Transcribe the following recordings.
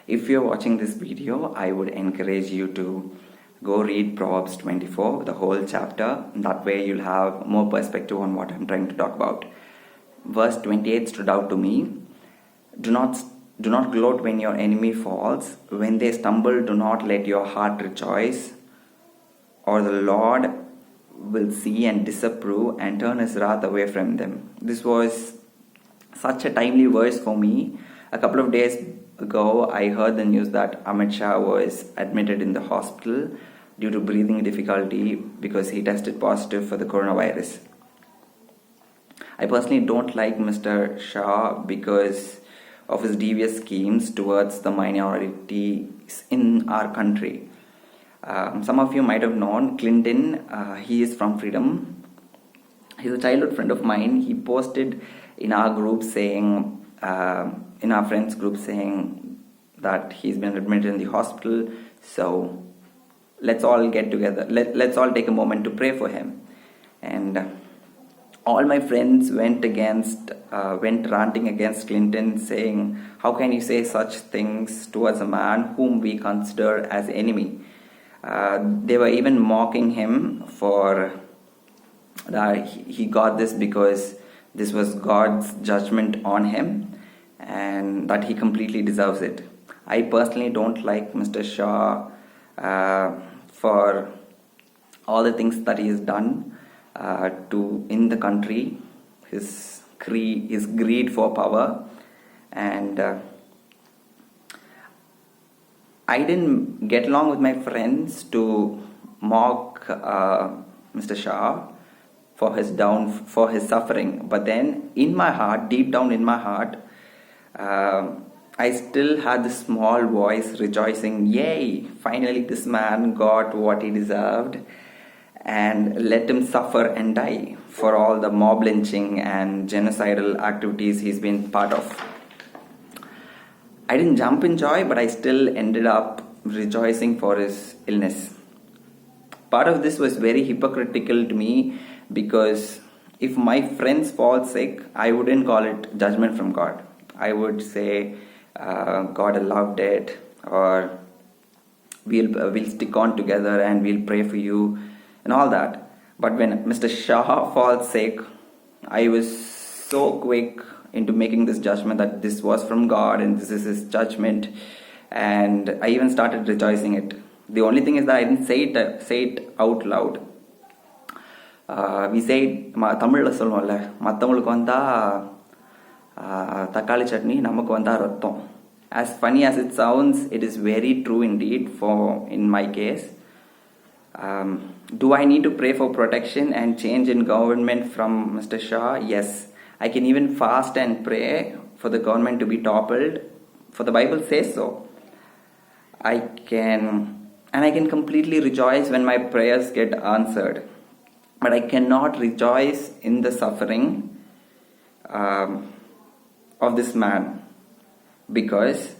If you're watching this video, I would encourage you to go read Proverbs 24, the whole chapter. That way you'll have more perspective on what I'm trying to talk about. Verse 28 stood out to me. Do not gloat when your enemy falls. When they stumble, do not let your heart rejoice. Or the Lord will see and disapprove and turn his wrath away from them. This was such a timely verse for me. A couple of days ago, I heard the news that Amit Shah was admitted in the hospital due to breathing difficulty because he tested positive for the coronavirus. I personally don't like Mr. Shah because of his devious schemes towards the minorities in our country. Some of you might have known Clinton. He is from Freedom. He's a childhood friend of mine. He posted in our group saying, in our friends group saying that he's been admitted in the hospital. So let's all get together. Let's all take a moment to pray for him. And all my friends went ranting against Clinton, saying, how can you say such things towards a man whom we consider as enemy? They were even mocking him for that he got this because this was God's judgment on him and that he completely deserves it. I personally don't like Mr. Shah for all the things that he has done in the country, his greed for power, and I didn't get along with my friends to mock Mr. Shah for his suffering. But then in my heart, deep down in my heart, I still had this small voice rejoicing, yay, finally this man got what he deserved, and let him suffer and die for all the mob lynching and genocidal activities he's been part of. I didn't jump in joy, but I still ended up rejoicing for his illness. Part of this was very hypocritical to me because if my friends fall sick, I wouldn't call it judgment from God. I would say God allowed it, or we'll stick on together and we'll pray for you and all that. But when Mr. Shah falls sick, I was so quick into making this judgment that this was from God and this is his judgment, and I even started rejoicing it. The only thing is that I didn't say it out loud. We say தமிழ்ல சொல்லுவோம்ல, மற்றவங்களுக்கு வந்தா தக்காளி சட்னி, நமக்கு வந்தா ரத்தம். As funny as it sounds, it is very true indeed in my case. Do I need to pray for protection and change in government from Mr. Shah? Yes. I can even fast and pray for the government to be toppled, for the Bible says so. I can completely rejoice when my prayers get answered, but I cannot rejoice in the suffering of this man, because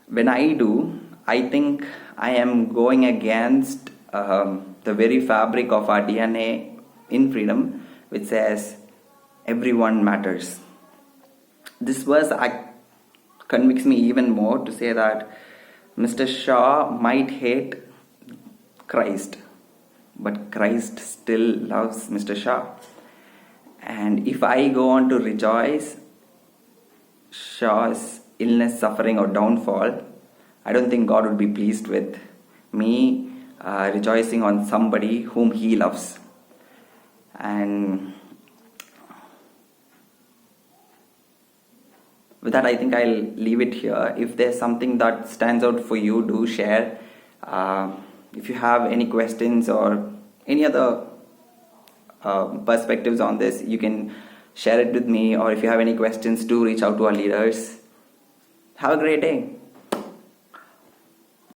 when I do, I think I am going against the very fabric of our DNA in Freedom, which says everyone matters. This verse convicts me even more to say that Mr. Shah might hate Christ, but Christ still loves Mr. Shah. And if I go on to rejoice Shah's illness, suffering, or downfall, I don't think God would be pleased with me rejoicing on somebody whom he loves. And with that, I think I'll leave it here. If there's something that stands out for you, do share. If you have any questions or any other perspectives on this, you can share it with me. Or if you have any questions, do reach out to our leaders. Have a great day.